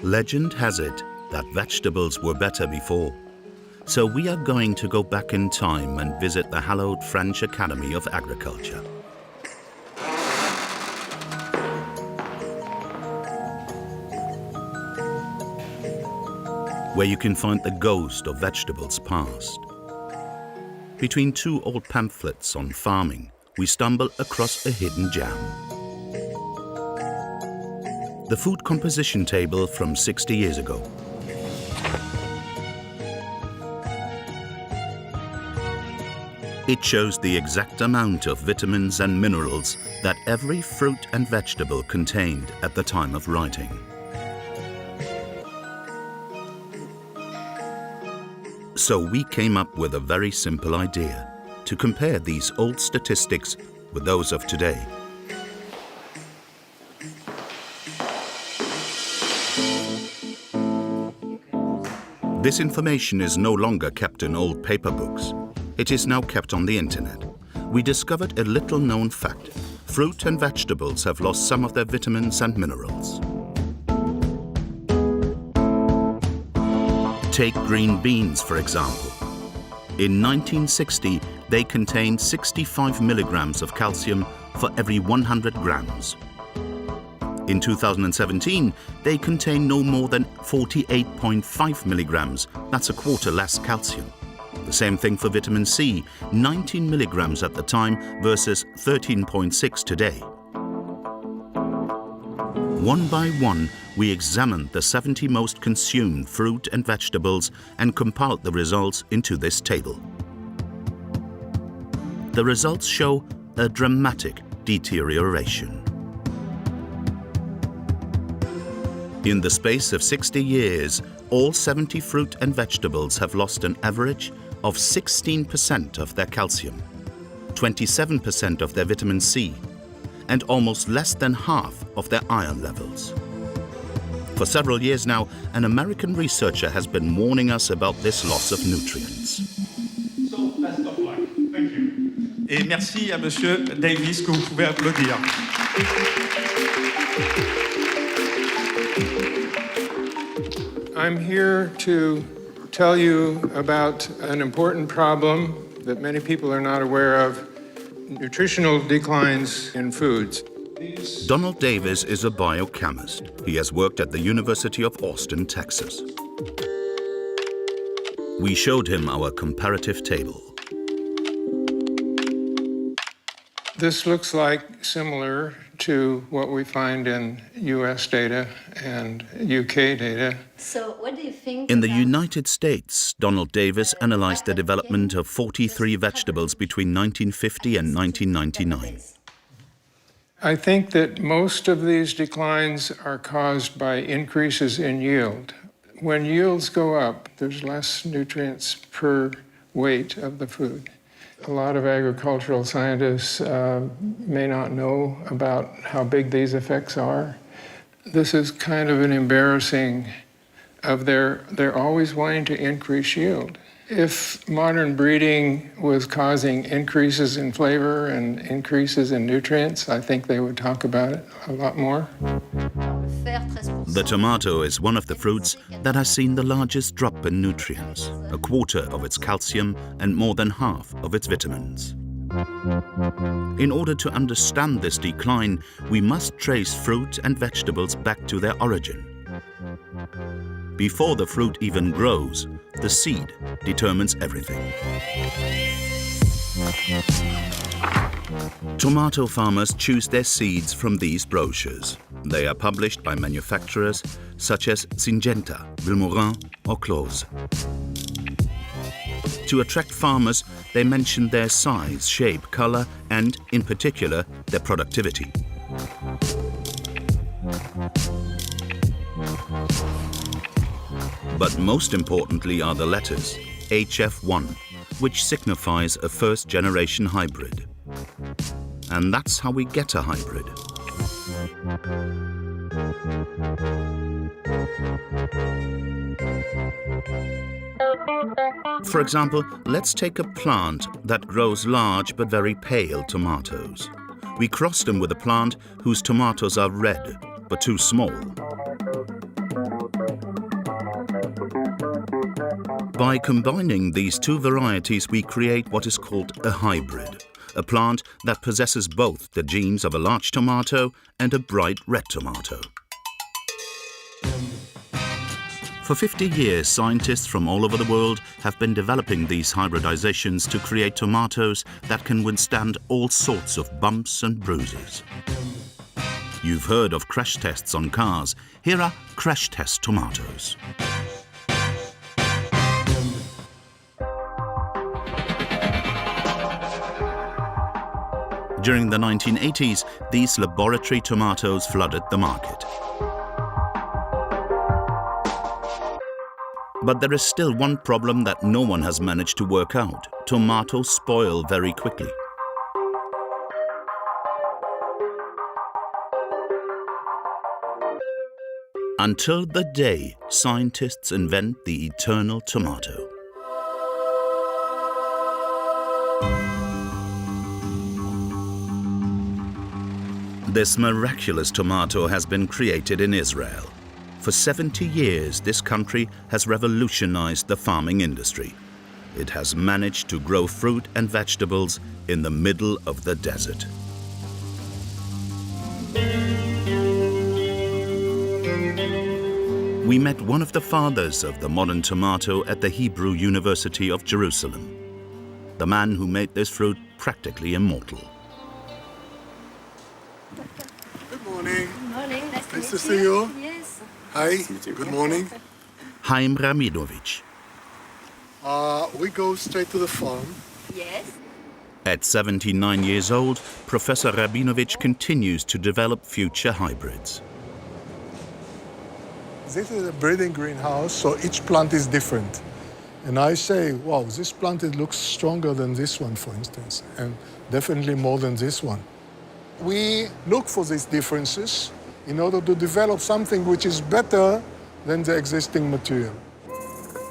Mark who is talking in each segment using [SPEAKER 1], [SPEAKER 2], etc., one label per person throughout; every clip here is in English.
[SPEAKER 1] Legend has it that vegetables were better before. So we are going to go back in time and visit the hallowed French Academy of Agriculture. Where you can find the ghost of vegetables past. Between two old pamphlets on farming, we stumble across a hidden gem. The food composition table from 60 years ago. It shows the exact amount of vitamins and minerals that every fruit and vegetable contained at the time of writing. So we came up with a very simple idea to compare these old statistics with those of today. This information is no longer kept in old paper books. It is now kept on the internet. We discovered a little-known fact. Fruit and vegetables have lost some of their vitamins and minerals. Take green beans, for example. In 1960, they contained 65 milligrams of calcium for every 100 grams. In 2017, they contain no more than 48.5 milligrams. That's a quarter less calcium. The same thing for vitamin C, 19 milligrams at the time versus 13.6 today. One by one, we examined the 70 most consumed fruit and vegetables and compiled the results into this table. The results show a dramatic deterioration. In the space of 60 years, all 70 fruit and vegetables have lost an average of 16% of their calcium, 27% of their vitamin C, and almost less than half of their iron levels. For several years now, an American researcher has been warning us about this loss of nutrients.
[SPEAKER 2] So, best of luck. Thank you. Et merci à Monsieur Davis que vous pouvez applaudir.
[SPEAKER 3] I'm here to tell you about an important problem that many people are not aware of, nutritional declines in foods.
[SPEAKER 1] Donald Davis is a biochemist. He has worked at the University of Austin, Texas. We showed him our comparative table.
[SPEAKER 3] This looks like similar to what we find in US data and UK data.
[SPEAKER 4] So what do you think
[SPEAKER 1] In the United States, Donald Davis analyzed the development of 43 vegetables between 1950 and 1999.
[SPEAKER 3] I think that most of these declines are caused by increases in yield. When yields go up, there's less nutrients per weight of the food. A lot of agricultural scientists may not know about how big these effects are. This is kind of an embarrassing of they're always wanting to increase yield. If modern breeding was causing increases in flavor and increases in nutrients, I think they would talk about it a lot more.
[SPEAKER 1] The tomato is one of the fruits that has seen the largest drop in nutrients, a quarter of its calcium and more than half of its vitamins. In order to understand this decline, we must trace fruit and vegetables back to their origin. Before the fruit even grows, the seed determines everything. Tomato farmers choose their seeds from these brochures. They are published by manufacturers such as Syngenta, Vilmorin or Close. To attract farmers, they mention their size, shape, color, and, in particular, their productivity. But most importantly are the letters HF1, which signifies a first-generation hybrid. And that's how we get a hybrid. For example, let's take a plant that grows large but very pale tomatoes. We cross them with a plant whose tomatoes are red but too small. By combining these two varieties, we create what is called a hybrid, a plant that possesses both the genes of a large tomato and a bright red tomato. For 50 years, scientists from all over the world have been developing these hybridizations to create tomatoes that can withstand all sorts of bumps and bruises. You've heard of crash tests on cars. Here are crash test tomatoes. During the 1980s, these laboratory tomatoes flooded the market. But there is still one problem that no one has managed to work out. Tomatoes spoil very quickly. Until the day scientists invent the eternal tomato. This miraculous tomato has been created in Israel. For 70 years, this country has revolutionized the farming industry. It has managed to grow fruit and vegetables in the middle of the desert. We met one of the fathers of the modern tomato at the Hebrew University of Jerusalem, the man who made this fruit practically immortal.
[SPEAKER 4] Good morning.
[SPEAKER 5] Good morning.
[SPEAKER 4] Nice to see you.
[SPEAKER 5] Yes.
[SPEAKER 4] Hi. Good morning.
[SPEAKER 1] Chaim Rabinovich.
[SPEAKER 4] We go straight to the farm.
[SPEAKER 5] Yes.
[SPEAKER 1] At 79 years old, Professor Rabinovich continues to develop future hybrids.
[SPEAKER 4] This is a breeding greenhouse, so each plant is different. And I say, wow, this plant it looks stronger than this one, for instance, and definitely more than this one. We look for these differences in order to develop something which is better than the existing material.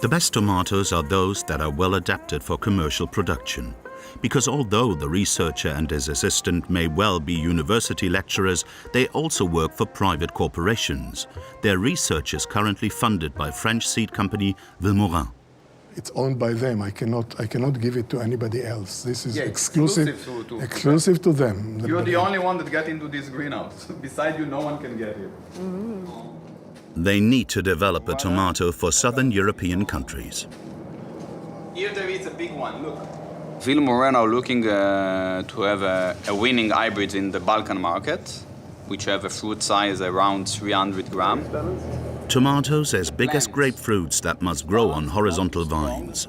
[SPEAKER 1] The best tomatoes are those that are well adapted for commercial production. Because although the researcher and his assistant may well be university lecturers, they also work for private corporations. Their research is currently funded by French seed company Vilmorin.
[SPEAKER 4] It's owned by them. I cannot give it to anybody else. This is exclusive to them.
[SPEAKER 2] You're the only one that got into this greenhouse. Beside you, no one can get here.
[SPEAKER 1] They need to develop a tomato for southern European countries.
[SPEAKER 2] Here there is a big one, look.
[SPEAKER 6] Vilmorin are looking to have a winning hybrid in the Balkan market, which have a fruit size around 300 grams.
[SPEAKER 1] Tomatoes as big as grapefruits that must grow on horizontal vines.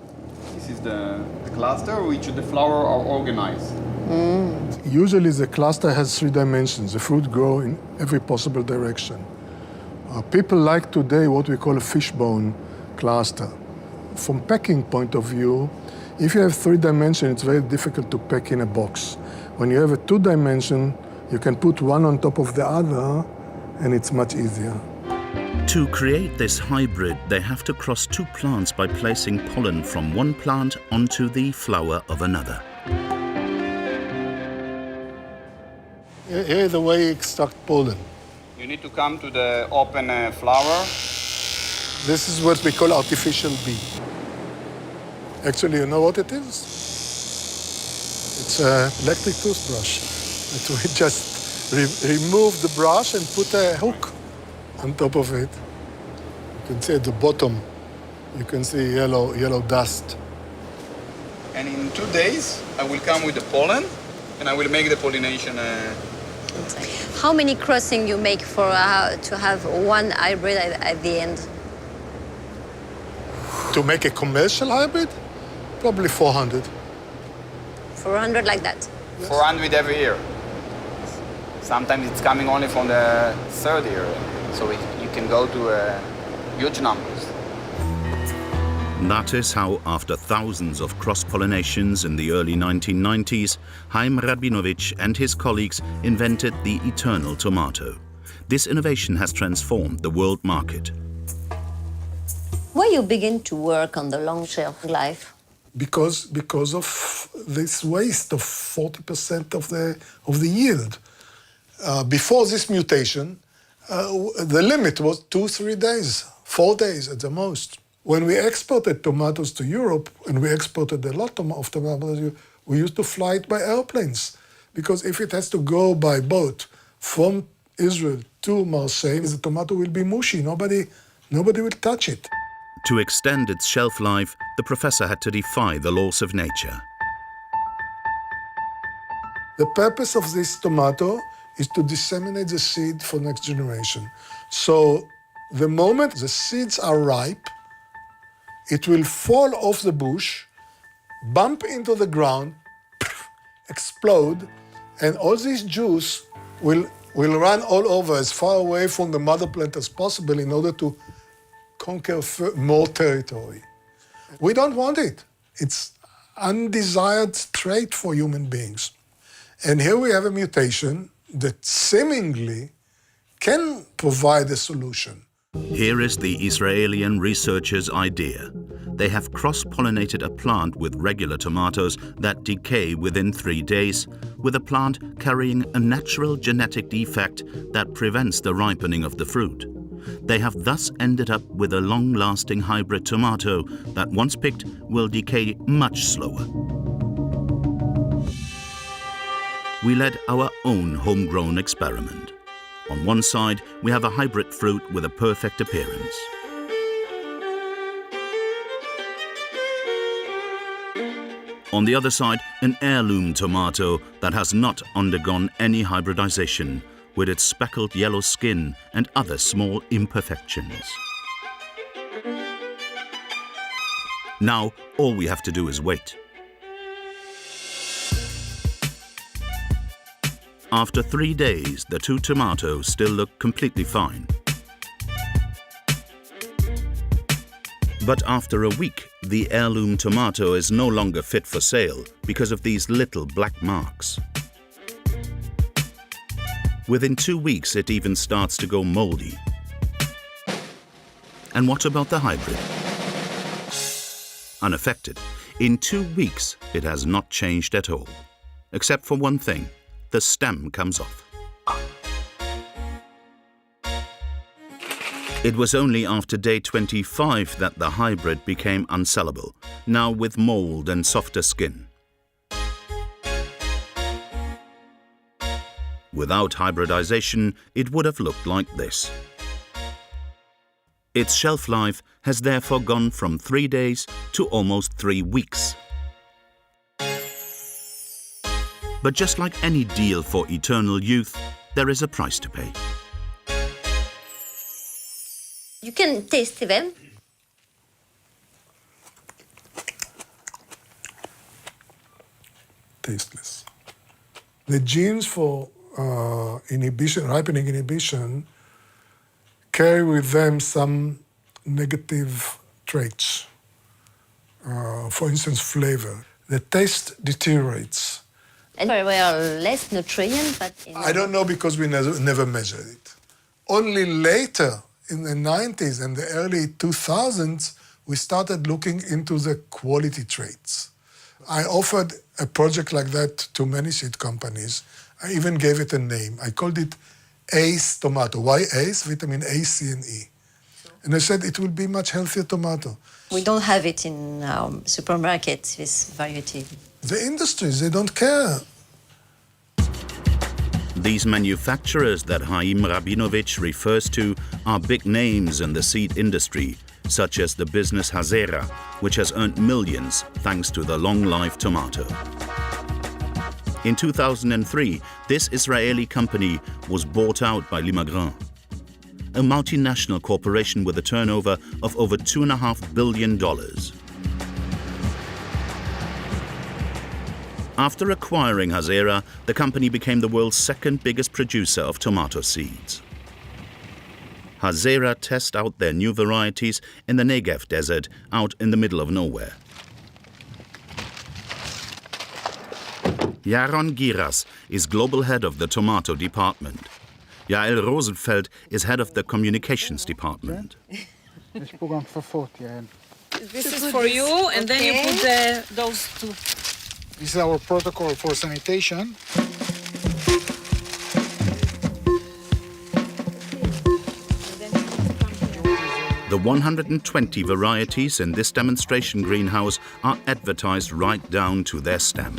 [SPEAKER 6] This is the cluster which the flower are organized.
[SPEAKER 4] Usually the cluster has 3 dimensions. The fruit grow in every possible direction. People like today what we call a fishbone cluster. From packing point of view, if you have 3 dimensions, it's very difficult to pack in a box. When you have a 2 dimension, you can put one on top of the other, and it's much easier.
[SPEAKER 1] To create this hybrid, they have to cross 2 plants by placing pollen from one plant onto the flower of another.
[SPEAKER 4] Here is the way you extract pollen.
[SPEAKER 6] You need to come to the open flower.
[SPEAKER 4] This is what we call artificial bee. Actually, you know what it is? It's an electric toothbrush. We just remove the brush and put a hook on top of it. You can see at the bottom, you can see yellow dust.
[SPEAKER 6] And in 2 days, I will come with the pollen and I will make the pollination.
[SPEAKER 5] How many crossings you make for to have one hybrid at the end?
[SPEAKER 4] To make a commercial hybrid, probably 400.
[SPEAKER 5] 400 like that?
[SPEAKER 4] Yes.
[SPEAKER 6] 400 every year. Sometimes it's coming only from the 3rd year, so you can go to huge numbers.
[SPEAKER 1] That is how, after thousands of cross-pollinations in the early 1990s, Chaim Rabinovich and his colleagues invented the eternal tomato. This innovation has transformed the world market.
[SPEAKER 5] Why you begin to work on the long shelf life?
[SPEAKER 4] Because of this waste of 40% of the yield. Before this mutation, the limit was 2-3 days, 4 days at the most. When we exported tomatoes to Europe, and we exported a lot of tomatoes, we used to fly it by airplanes. Because if it has to go by boat from Israel to Marseille, the tomato will be mushy. Nobody will touch it.
[SPEAKER 1] To extend its shelf life, the professor had to defy the laws of nature.
[SPEAKER 4] The purpose of this tomato is to disseminate the seed for next generation. So the moment the seeds are ripe, it will fall off the bush, bump into the ground, explode, and all this juice will run all over as far away from the mother plant as possible in order to conquer more territory. We don't want it. It's undesired trait for human beings. And here we have a mutation that seemingly can provide a solution.
[SPEAKER 1] Here is the Israeli researchers' idea. They have cross-pollinated a plant with regular tomatoes that decay within 3 days, with a plant carrying a natural genetic defect that prevents the ripening of the fruit. They have thus ended up with a long-lasting hybrid tomato that, once picked, will decay much slower. We led our own homegrown experiment. On one side, we have a hybrid fruit with a perfect appearance. On the other side, an heirloom tomato that has not undergone any hybridization, with its speckled yellow skin and other small imperfections. Now, all we have to do is wait. After 3 days, the two tomatoes still look completely fine. But after a week, the heirloom tomato is no longer fit for sale because of these little black marks. Within 2 weeks, it even starts to go moldy. And what about the hybrid? Unaffected. In 2 weeks, it has not changed at all. Except for one thing. The stem comes off. It was only after day 25 that the hybrid became unsellable, now with mold and softer skin. Without hybridization, it would have looked like this. Its shelf life has therefore gone from 3 days to almost 3 weeks. But just like any deal for eternal youth, there is a price to pay.
[SPEAKER 5] You can taste them.
[SPEAKER 4] Tasteless. The genes for ripening inhibition, carry with them some negative traits. For instance, flavor. The taste deteriorates.
[SPEAKER 5] And there were less nutrients, but...
[SPEAKER 4] I don't know because we never measured it. Only later, in the 90s and the early 2000s, we started looking into the quality traits. I offered a project like that to many seed companies. I even gave it a name. I called it ACE tomato. Why ACE? Vitamin A, C, and E. And I said it will be much healthier tomato.
[SPEAKER 5] We don't have it in our supermarkets, this variety.
[SPEAKER 4] The industries, they don't care.
[SPEAKER 1] These manufacturers that Haim Rabinovich refers to are big names in the seed industry, such as the business Hazera, which has earned millions thanks to the long-life tomato. In 2003, this Israeli company was bought out by Limagrain, a multinational corporation with a turnover of over $2.5 billion. After acquiring Hazera, the company became the world's second biggest producer of tomato seeds. Hazera test out their new varieties in the Negev desert out in the middle of nowhere. Yaron Giras is global head of the tomato department. Yael Rosenfeld is head of the communications department.
[SPEAKER 7] This is for you, and then you put those two. This is our protocol for sanitation.
[SPEAKER 1] The 120 varieties in this demonstration greenhouse are advertised right down to their stem.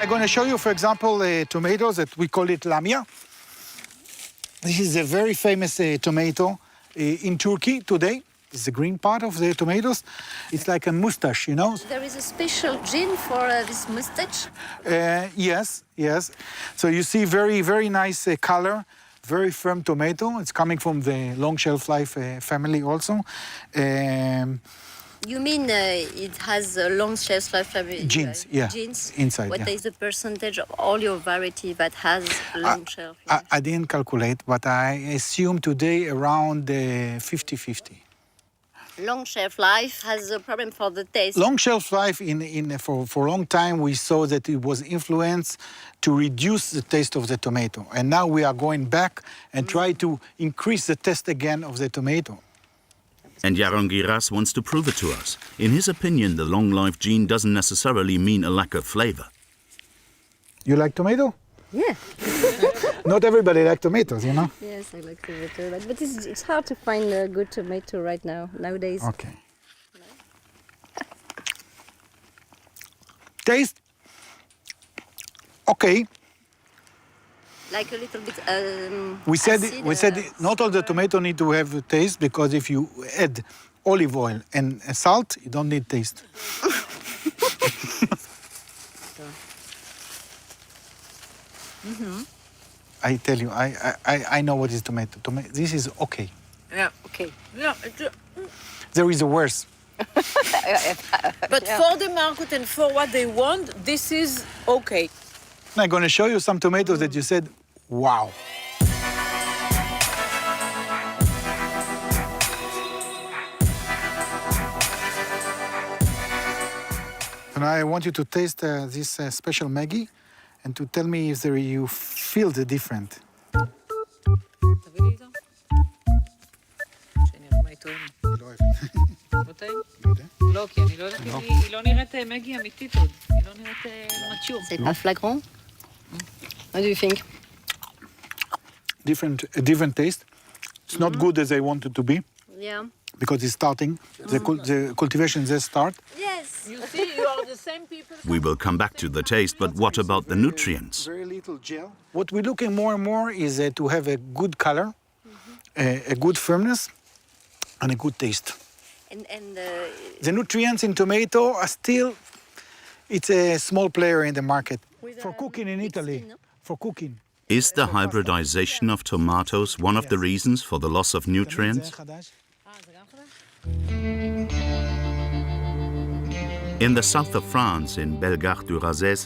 [SPEAKER 7] I'm going to show you, for example, tomatoes that we call it lamia. This is a very famous tomato in Turkey today. It's the green part of the tomatoes. It's like a mustache, you know?
[SPEAKER 5] There is a special gene for this mustache?
[SPEAKER 7] Yes. So you see very, very nice color, very firm tomato. It's coming from the long shelf life family also.
[SPEAKER 5] You mean it has a long shelf life?
[SPEAKER 7] Genes, yeah.
[SPEAKER 5] Genes?
[SPEAKER 7] Inside,
[SPEAKER 5] What
[SPEAKER 7] yeah.
[SPEAKER 5] is the percentage of all your variety that has long shelf life?
[SPEAKER 7] I didn't calculate, but I assume today around 50-50.
[SPEAKER 5] Long shelf life has a problem for the taste.
[SPEAKER 7] Long shelf life, for a long time, we saw that it was influenced to reduce the taste of the tomato. And now we are going back and try to increase the taste again of the tomato.
[SPEAKER 1] And Yaron Giras wants to prove it to us. In his opinion, the long life gene doesn't necessarily mean a lack of flavor.
[SPEAKER 7] You like tomato?
[SPEAKER 5] Yeah.
[SPEAKER 7] Not everybody likes tomatoes, you know?
[SPEAKER 5] Yes, I like tomato, but it's hard to find a good tomato right now, nowadays.
[SPEAKER 7] Okay. Taste? Okay.
[SPEAKER 5] Like a little bit
[SPEAKER 7] We said
[SPEAKER 5] acid,
[SPEAKER 7] not all the tomato need to have a taste, because if you add olive oil and salt, you don't need taste. I tell you, I know what is tomato. This is okay.
[SPEAKER 8] Yeah, okay. Yeah,
[SPEAKER 7] There is a worse.
[SPEAKER 8] but for the market and for what they want, this is okay.
[SPEAKER 7] I'm going to show you some tomatoes that you said, wow. And I want you to taste this special Maggi and to tell me if you feel the different.
[SPEAKER 8] תביא לי איתו. שנראה מה היא טוענת. לא טעים? לא, כי אני לא יודעת אם היא לא נראית מגי אמיתית עוד. היא לא נראית מצ'ור.
[SPEAKER 5] C'est pas flagrant? What do you think?
[SPEAKER 7] A different taste. It's not good as I want it to be,
[SPEAKER 5] Yeah.
[SPEAKER 7] because it's starting. The cultivation just start.
[SPEAKER 5] Yes.
[SPEAKER 8] You see, you are the same people.
[SPEAKER 1] We will come back to the taste, but what about the nutrients?
[SPEAKER 7] Very little gel. What we're looking more and more is to have a good color, a good firmness, and a good taste.
[SPEAKER 5] And
[SPEAKER 1] Mm-hmm.
[SPEAKER 7] The nutrients in tomato are still, it's a small player in the market. For cooking in Italy, for cooking.
[SPEAKER 1] Is the hybridization of tomatoes one of the reasons for the loss of nutrients? In the south of France, in Bellegarde-du-Razès,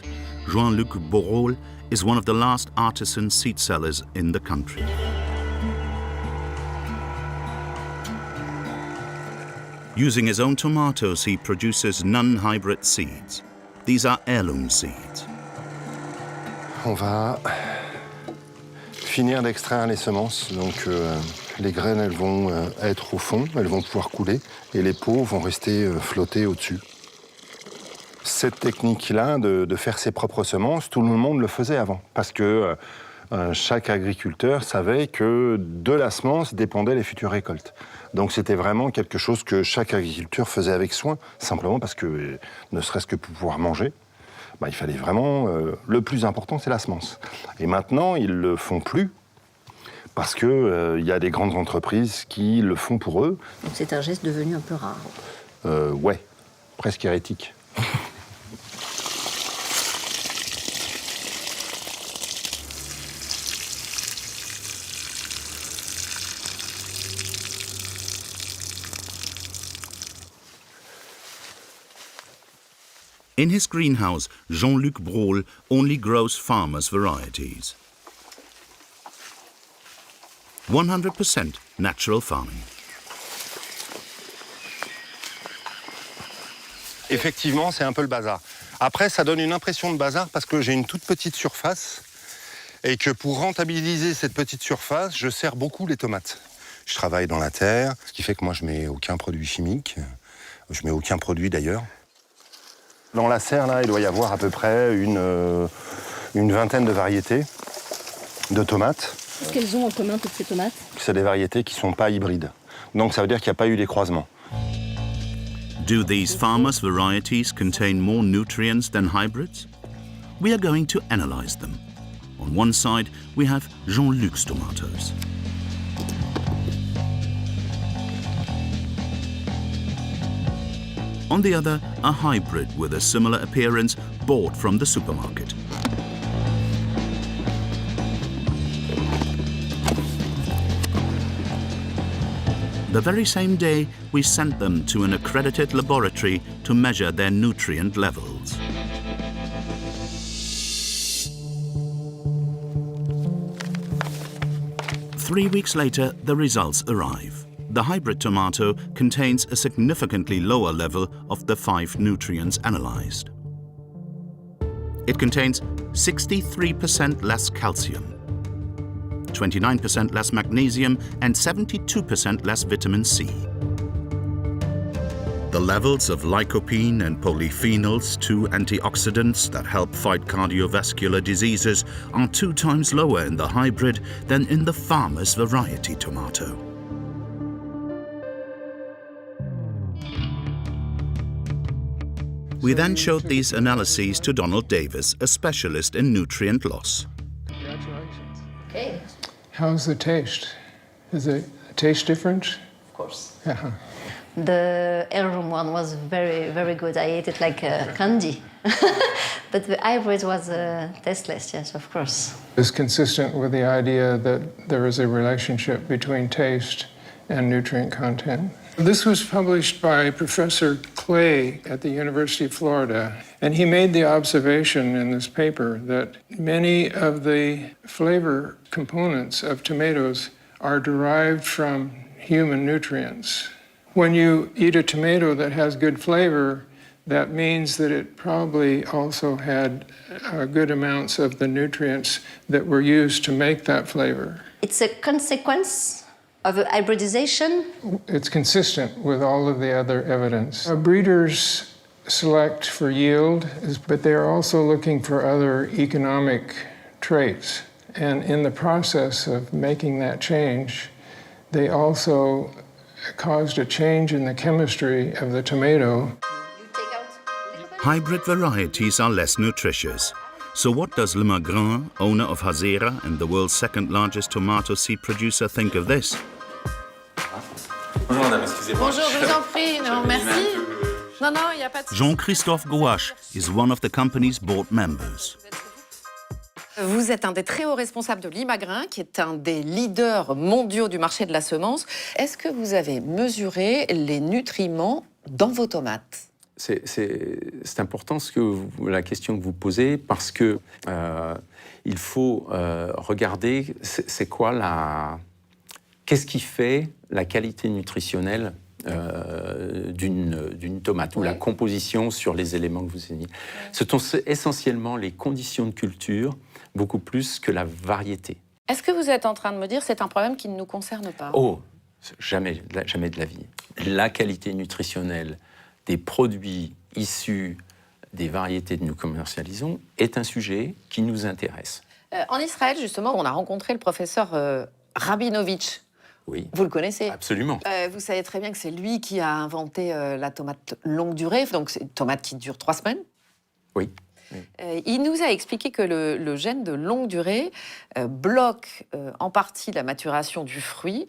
[SPEAKER 1] Jean-Luc Borrol is one of the last artisan seed sellers in the country. Using his own tomatoes, he produces non-hybrid seeds. These are heirloom seeds.
[SPEAKER 9] On va finir d'extraire les semences. Donc les graines, elles vont être au fond, elles vont pouvoir couler, et les peaux vont rester flotter au-dessus. Cette technique-là de faire ses propres semences, tout le monde le faisait avant, parce que chaque agriculteur savait que de la semence dépendaient les futures récoltes. Donc c'était vraiment quelque chose que chaque agriculteur faisait avec soin, simplement parce que, ne serait-ce que pour pouvoir manger, il fallait vraiment... le plus important, c'est la semence. Et maintenant, ils ne le font plus, parce qu'il y a des grandes entreprises qui le font pour eux.
[SPEAKER 5] Donc c'est un geste devenu un peu rare.
[SPEAKER 9] Ouais, presque hérétique.
[SPEAKER 1] In his greenhouse, Jean-Luc Borrol only grows farmers' varieties. 100% natural farming.
[SPEAKER 9] Effectivement, c'est un peu le bazar. Après, ça donne une impression de bazar parce que j'ai une toute petite surface et que pour rentabiliser cette petite surface, je serre beaucoup les tomates. Je travaille dans la terre, ce qui fait que moi, je mets aucun produit chimique. Je mets aucun produit d'ailleurs. Dans la serre, là, il doit y avoir à peu près une vingtaine de variétés. de tomates.
[SPEAKER 5] Qu'est-ce qu'elles ont en commun, toutes ces tomates?
[SPEAKER 9] C'est des variétés qui ne sont pas hybrides. Donc ça veut dire qu'il n'y a pas eu des croisements.
[SPEAKER 1] Do these farmers' varieties contain more nutrients than hybrids? We are going to analyze them. On one side, we have Jean-Luc's tomatoes. On the other, a hybrid with a similar appearance bought from the supermarket. The very same day, we sent them to an accredited laboratory to measure their nutrient levels. Three weeks later, the results arrive. The hybrid tomato contains a significantly lower level of the 5 nutrients analyzed. It contains 63% less calcium, 29% less magnesium, and 72% less vitamin C. The levels of lycopene and polyphenols, 2 antioxidants that help fight cardiovascular diseases, are 2 times lower in the hybrid than in the farmer's variety tomato. We then showed these analyses to Donald Davis, a specialist in nutrient loss.
[SPEAKER 3] Congratulations.
[SPEAKER 5] Okay.
[SPEAKER 3] How's the taste? Is the taste different?
[SPEAKER 5] Of course.
[SPEAKER 3] Yeah.
[SPEAKER 5] The heirloom one was very, very good. I ate it like candy. But the hybrid was tasteless, yes, of course.
[SPEAKER 3] It's consistent with the idea that there is a relationship between taste and nutrient content. This was published by Professor Clay at the University of Florida, and he made the observation in this paper that many of the flavor components of tomatoes are derived from human nutrients. When you eat a tomato that has good flavor, that means that it probably also had good amounts of the nutrients that were used to make that flavor.
[SPEAKER 5] It's a consequence of hybridization.
[SPEAKER 3] It's consistent with all of the other evidence. Breeders select for yield, but they're also looking for other economic traits. And in the process of making that change, they also caused a change in the chemistry of the tomato.
[SPEAKER 1] Hybrid varieties are less nutritious. So what does Le Magrin, owner of Hazera and the world's 2nd largest tomato seed producer, think of this?
[SPEAKER 10] Bonjour madame, excusez-moi.
[SPEAKER 8] Bonjour, je vous en prie, non, merci. Non, non, il n'y a pas de...
[SPEAKER 1] Jean-Christophe Gouache is one of the company's board members.
[SPEAKER 11] Vous êtes un des très hauts responsables de l'Imagrin, qui est un des leaders mondiaux du marché de la semence. Est-ce que vous avez mesuré les nutriments dans vos tomates?
[SPEAKER 10] C'est important la question que vous posez parce que il faut regarder qu'est-ce qui fait la qualité nutritionnelle d'une tomate, ou la composition sur les éléments que vous avez mis. Ce sont essentiellement les conditions de culture, beaucoup plus que la variété.
[SPEAKER 11] Est-ce que vous êtes en train de me dire que c'est un problème qui ne nous concerne pas?
[SPEAKER 10] Oh, jamais de la vie. La qualité nutritionnelle des produits issus des variétés que nous commercialisons est un sujet qui nous intéresse.
[SPEAKER 11] En Israël, justement, on a rencontré le professeur Rabinovitch.
[SPEAKER 10] Oui.
[SPEAKER 11] Vous le connaissez?
[SPEAKER 10] Absolument.
[SPEAKER 11] Vous savez très bien que c'est lui qui a inventé la tomate longue durée, donc c'est une tomate qui dure 3 semaines.
[SPEAKER 10] Oui.
[SPEAKER 11] Il nous a expliqué que le gène de longue durée bloque en partie la maturation du fruit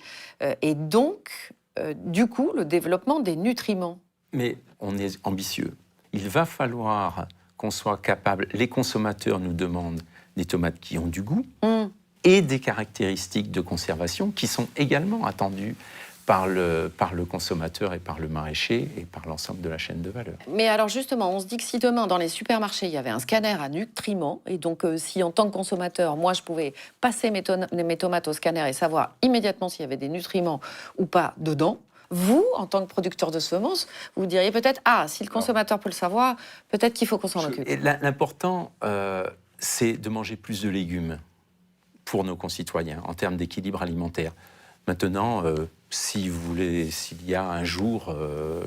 [SPEAKER 11] et donc, du coup, le développement des nutriments.
[SPEAKER 10] Mais on est ambitieux. Il va falloir qu'on soit capable... Les consommateurs nous demandent des tomates qui ont du goût et des caractéristiques de conservation qui sont également attendues par le consommateur et par le maraîcher et par l'ensemble de la chaîne de valeur.
[SPEAKER 11] Mais alors justement, on se dit que si demain, dans les supermarchés, il y avait un scanner à nutriments, et donc si en tant que consommateur, moi, je pouvais passer mes tomates au scanner et savoir immédiatement s'il y avait des nutriments ou pas dedans, vous, en tant que producteur de semences, vous diriez peut-être, si le consommateur peut le savoir, peut-être qu'il faut qu'on s'en occupe.
[SPEAKER 10] L'important, c'est de manger plus de légumes pour nos concitoyens, en termes d'équilibre alimentaire. Maintenant, s'il y a un jour,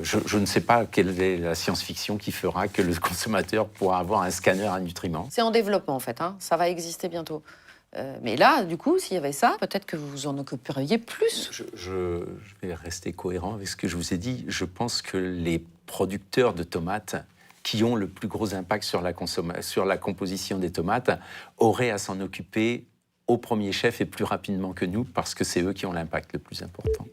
[SPEAKER 10] je ne sais pas quelle est la science-fiction qui fera que le consommateur pourra avoir un scanner à nutriments.
[SPEAKER 11] C'est en développement, en fait, ça va exister bientôt. Mais là, du coup, s'il y avait ça, peut-être que vous vous en occuperiez plus.
[SPEAKER 10] Je vais rester cohérent avec ce que je vous ai dit. Je pense que les producteurs de tomates qui ont le plus gros impact sur la composition des tomates auraient à s'en occuper au premier chef et plus rapidement que nous, parce que c'est eux qui ont l'impact le plus important.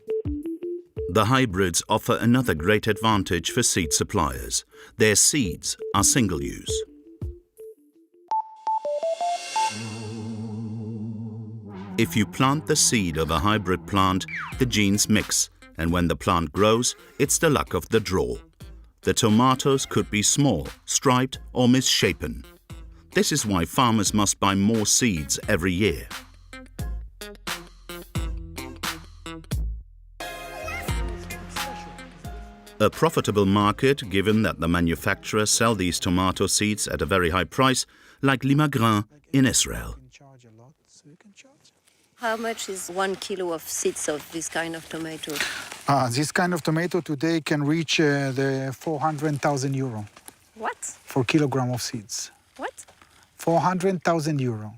[SPEAKER 1] The hybrids offer another great advantage for seed suppliers. Their seeds are single-use. If you plant the seed of a hybrid plant, the genes mix, and when the plant grows, it's the luck of the draw. The tomatoes could be small, striped, or misshapen. This is why farmers must buy more seeds every year. A profitable market, given that the manufacturers sell these tomato seeds at a very high price, like Limagrin in Israel.
[SPEAKER 12] How much is 1 kilo of seeds of this kind of tomato?
[SPEAKER 7] This kind of tomato today can reach the 400,000 euro.
[SPEAKER 12] What?
[SPEAKER 7] For kilogram of seeds.
[SPEAKER 12] What?
[SPEAKER 7] 400,000 euro.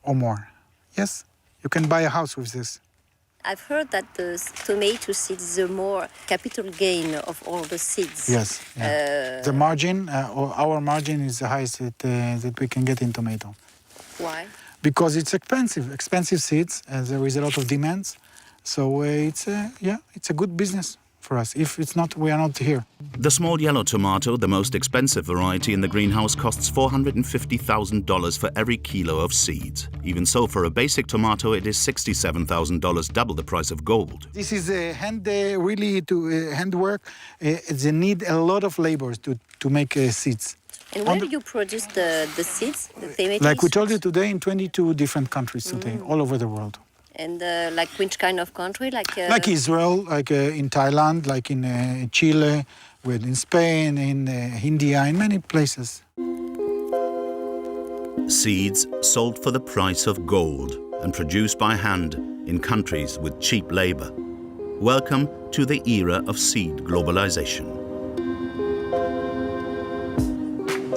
[SPEAKER 7] Or more. Yes, you can buy a house with this.
[SPEAKER 12] I've heard that the tomato seeds is the more capital gain of all the seeds.
[SPEAKER 7] Yes. Yeah. The margin, our margin is the highest that we can get in tomato.
[SPEAKER 12] Why?
[SPEAKER 7] Because it's expensive seeds. There is a lot of demands, so it's a good business for us. If it's not, we are not here.
[SPEAKER 1] The small yellow tomato, the most expensive variety in the greenhouse, costs $450,000 for every kilo of seeds. Even so, for a basic tomato, it is $67,000, double the price of gold.
[SPEAKER 7] This is handwork. They need a lot of labor to make seeds.
[SPEAKER 12] And where do you produce the seeds, the tomato
[SPEAKER 7] Like we
[SPEAKER 12] seeds?
[SPEAKER 7] told you today, in 22 different countries today, all over the world.
[SPEAKER 12] And like which kind of country? Like
[SPEAKER 7] Israel, like in Thailand, like in Chile, in Spain, in India, in many places.
[SPEAKER 1] Seeds sold for the price of gold and produced by hand in countries with cheap labor. Welcome to the era of seed globalization.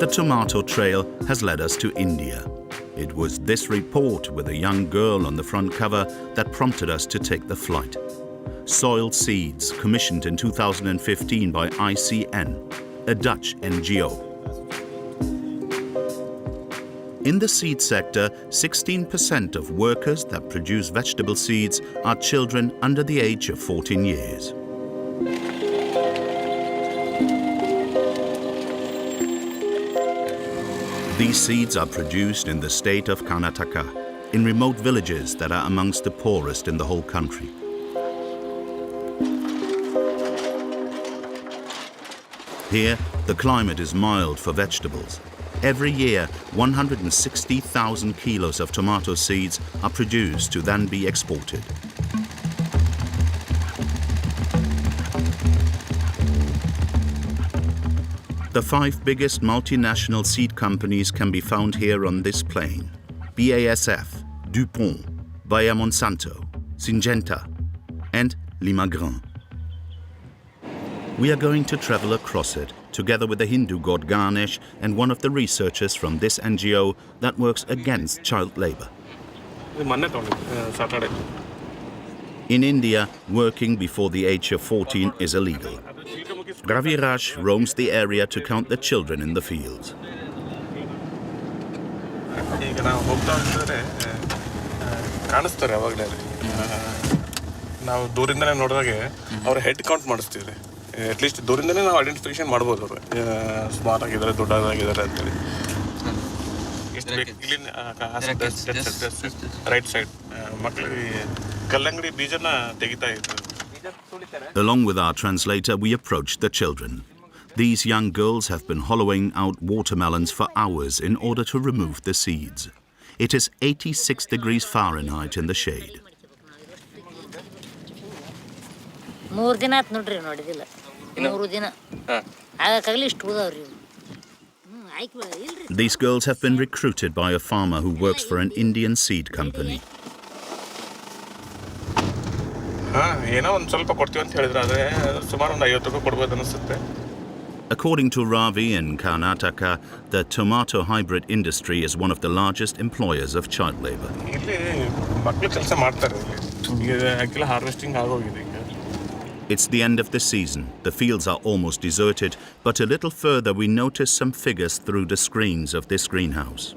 [SPEAKER 1] The tomato trail has led us to India. It was this report with a young girl on the front cover that prompted us to take the flight. Soiled Seeds, commissioned in 2015 by ICN, a Dutch NGO. In the seed sector, 16% of workers that produce vegetable seeds are children under the age of 14 years. These seeds are produced in the state of Karnataka, in remote villages that are amongst the poorest in the whole country. Here, the climate is mild for vegetables. Every year, 160,000 kilos of tomato seeds are produced to then be exported. The 5 biggest multinational seed companies can be found here on this plain: BASF, DuPont, Bayer Monsanto, Syngenta, and Limagrin. We are going to travel across it, together with the Hindu god Ganesh and one of the researchers from this NGO that works against child labor. In India, working before the age of 14 is illegal. Ravi Raj roams the area to count the children in the fields.
[SPEAKER 13] ನಾವು ದೂರಿಂದನೇ ನೋಡಿದಾಗೆ ಅವ್ರ head count ಮಾಡಿಸ್ತೀವಿ at least ದೂರಿಂದನೇ ನಾವು identification ಮಾಡ್ಬೋದು ಅವರು smart ಆಗಿದ್ದಾರೆ ದೊಡ್ಡದಾಗಿದ್ದಾರೆ ಅಂತೇಳಿ right side ಮಕ್ಕಳಿಗೆ ಕಲ್ಲಂಗಡಿ ಬೀಜನ ತೆಗಿತಾ ಇದ್ರು.
[SPEAKER 1] Along with our translator, we approached the children. These young girls have been hollowing out watermelons for hours in order to remove the seeds. It is 86 degrees Fahrenheit in the shade. These girls have been recruited by a farmer who works for an Indian seed company.
[SPEAKER 13] ಏನೋ ಒಂದು ಸ್ವಲ್ಪ ಕೊಡ್ತೀವಿ ಅಂತ ಹೇಳಿದ್ರೆ ಆದರೆ ಸುಮಾರು ಒಂದು 50 ರೂಪಾಯಿ ಕೊಡ್ಬೋದು ಅನಿಸುತ್ತೆ.
[SPEAKER 1] According to Ravi in Karnataka, the tomato hybrid industry is one of the largest employers of child labor. It's the end of the season. The fields are almost deserted, but a little further we notice some figures through the screens of this greenhouse.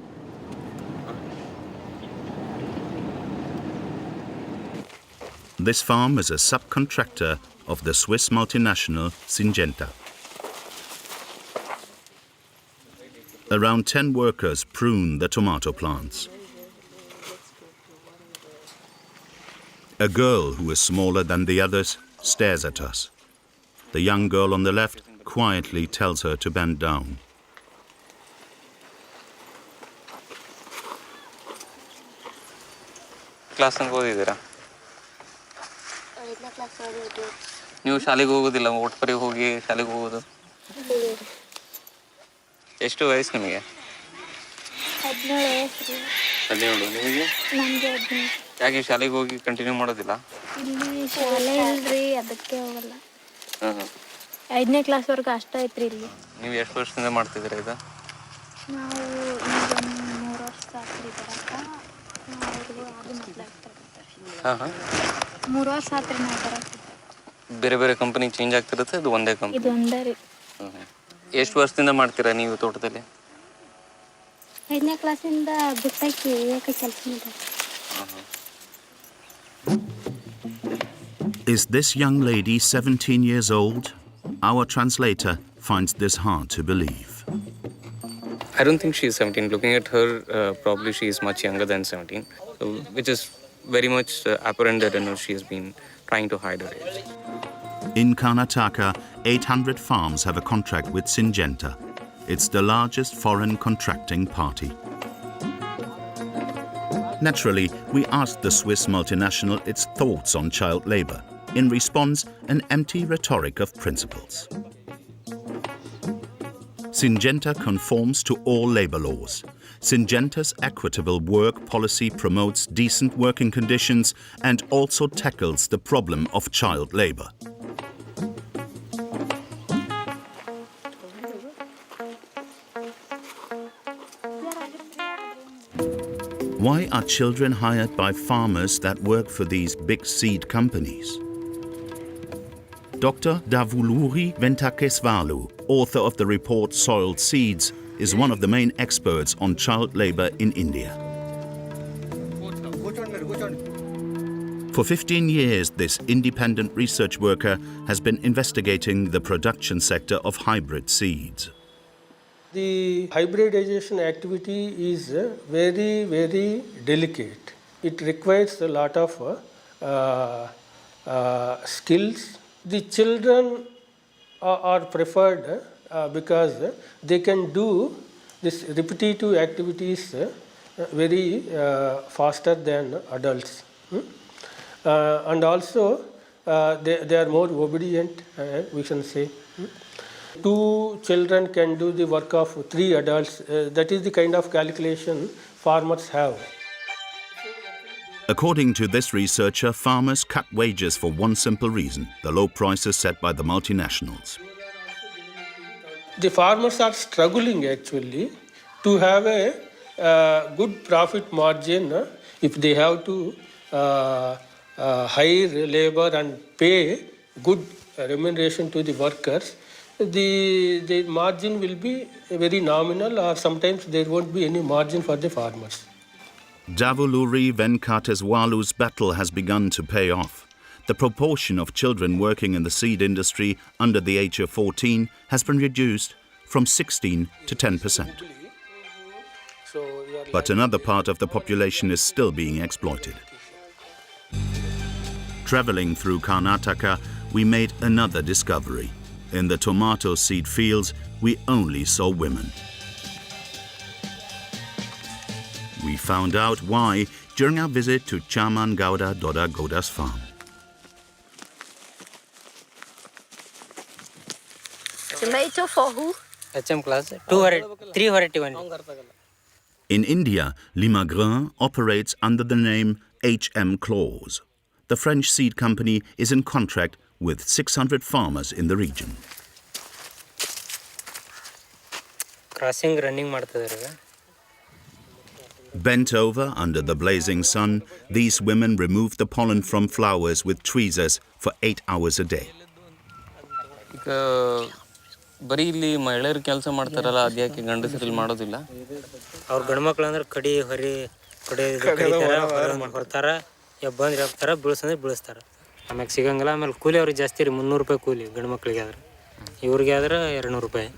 [SPEAKER 1] This farm is a subcontractor of the Swiss multinational Syngenta. Around 10 workers prune the tomato plants. A girl who is smaller than the others stares at us. The young girl on the left quietly tells her to bend down.
[SPEAKER 6] Class ತನಕ ಓದಿದ್ದೀರಾ? ನೀವು ಶಾಲೆಗೆ ಹೋಗೋದಿಲ್ಲ, ಒಟ್ಪರಿಗೆ ಹೋಗಿ ಶಾಲೆಗೆ ಹೋಗೋದು? ಎಷ್ಟು ವಯಸ್ಸು ನಿಮಗೆ? 17. ನಿಮಗೆ? ಯಾಕೆ ಶಾಲೆಗೆ ಹೋಗಿ ಕಂಟಿನ್ಯೂ ಮಾಡೋದಿಲ್ಲ?
[SPEAKER 14] ಇಲ್ಲಿ ಶಾಲೆ ಇಲ್ರಿ, ಅದಕ್ಕೆ ಹೋಗಲ್ಲ. 5ನೇ ಕ್ಲಾಸ್ವರೆಗೂ ಅಷ್ಟೇ ಐತ್ರಿ ಇಲ್ಲಿ.
[SPEAKER 6] ನೀವು ಎಷ್ಟು ವರ್ಷದಿಂದ ಮಾಡ್ತಿದ್ದೀರಾ ಇದು?
[SPEAKER 14] ನಾವು ಈಗ 3 ವರ್ಷ ಆತ್ರಿ ಬರಕ. ಅವ್ರಿಗೂ ಅದು ಮಾತಾಡ್ತಾರೆ. 3 ವರ್ಷ ಆತ್ರಿ ನಾವು ಬರಕ್ಕೆ.
[SPEAKER 6] ಬೇರೆ ಬೇರೆ ಕಂಪನಿ ಚೇಂಜ್ ಆಗ್ತಿರುತ್ತೆ, ಇದು ಒಂದೇ ಕಂಪನಿ?
[SPEAKER 14] ಇದು ಒಂದೇ ರೀ.
[SPEAKER 6] ಎಷ್ಟು ವರ್ಷದಿಂದ ಮಾಡ್ತೀರಾ ನೀವು ತೋಟದಲ್ಲಿ?
[SPEAKER 14] 5ನೇ ಕ್ಲಾಸಿಂದ ಬಿಟ್ಟಾಕಿ ಏಕೆ ಕೆಲಸ ಮಾಡಿದೆ.
[SPEAKER 1] Is this young lady 17 years old? Our translator finds this hard to believe.
[SPEAKER 15] I don't think she's 17. Looking at her, probably she is much younger than 17, so, which is very much apparent that she has been trying to hide her age.
[SPEAKER 1] In Karnataka, 800 farms have a contract with Syngenta. It's the largest foreign contracting party. Naturally, we asked the Swiss multinational its thoughts on child labor. In response, an empty rhetoric of principles. Syngenta conforms to all labor laws. Syngenta's equitable work policy promotes decent working conditions and also tackles the problem of child labor. Why are children hired by farmers that work for these big seed companies? Dr. Davuluri Ventakeswalu, author of the report Soiled Seeds, is one of the main experts on child labor in India. For 15 years, this independent research worker has been investigating the production sector of hybrid seeds.
[SPEAKER 16] The hybridization activity is very, very delicate. It requires a lot of skills. The children are preferred because they can do this repetitive activities very faster than adults. And also they are more obedient, we can say. 2 children can do the work of 3 adults. That is the kind of calculation farmers have.
[SPEAKER 1] According to this researcher, farmers cut wages for one simple reason: the low prices set by the multinationals.
[SPEAKER 16] The farmers are struggling actually to have a good profit margin if they have to hire labor and pay good remuneration to the workers. The margin will be very nominal, or sometimes there won't be any margin for the farmers.
[SPEAKER 1] Davuluri Venkateswalu's battle has begun to pay off. The proportion of children working in the seed industry under the age of 14 has been reduced from 16 to 10%. But another part of the population is still being exploited. Traveling through Karnataka, we made another discovery. In the tomato seed fields, we only saw women. We found out why during our visit to Chaman Gowda Doda Gowda's farm.
[SPEAKER 12] Tomato for who?
[SPEAKER 17] HM class, 321.
[SPEAKER 1] In India, Limagrin operates under the name HM Clause. The French seed company is in contract with 600 farmers in the region.
[SPEAKER 17] Crossing running ಮಾಡ್ತಿದ್ದಾರೆ.
[SPEAKER 1] Bent over under the blazing sun, these women remove the pollen from flowers with tweezers for 8 hours a day.
[SPEAKER 15] ಈಗ ಬರೀ ಇಲ್ಲಿ ಮಹಿಳೆಯರು ಕೆಲಸ ಮಾಡ್ತಾರಲ್ಲ, ಅದ್ಯಾಕೆ ಗಂಡಸರಲ್ಲಿ ಮಾಡೋದಿಲ್ಲ?
[SPEAKER 17] ಅವ್ರು ಗಂಡು ಮಕ್ಳು ಅಂದ್ರೆ ಕಡಿ ಹೊರಿ ಹೊರ್ತಾರ, ಬಂದ್ರೆ ಹಾಕ್ತಾರ, ಬೀಳ್ಸಂದ್ರೆ ಬೀಳಿಸ್ತಾರ. ಆಮ್ಯಾಗ ಸಿಗಂಗಿಲ್ಲ. ಆಮೇಲೆ ಕೂಲಿ ಅವ್ರಿಗೆ ಜಾಸ್ತಿ ರೀ, 300 ರೂಪಾಯಿ ಕೂಲಿ ಗಂಡು ಮಕ್ಳಿಗೆ ಆದ್ರೆ. ಇವ್ರಿಗೆ ಆದ್ರೆ 200 ರೂಪಾಯಿ.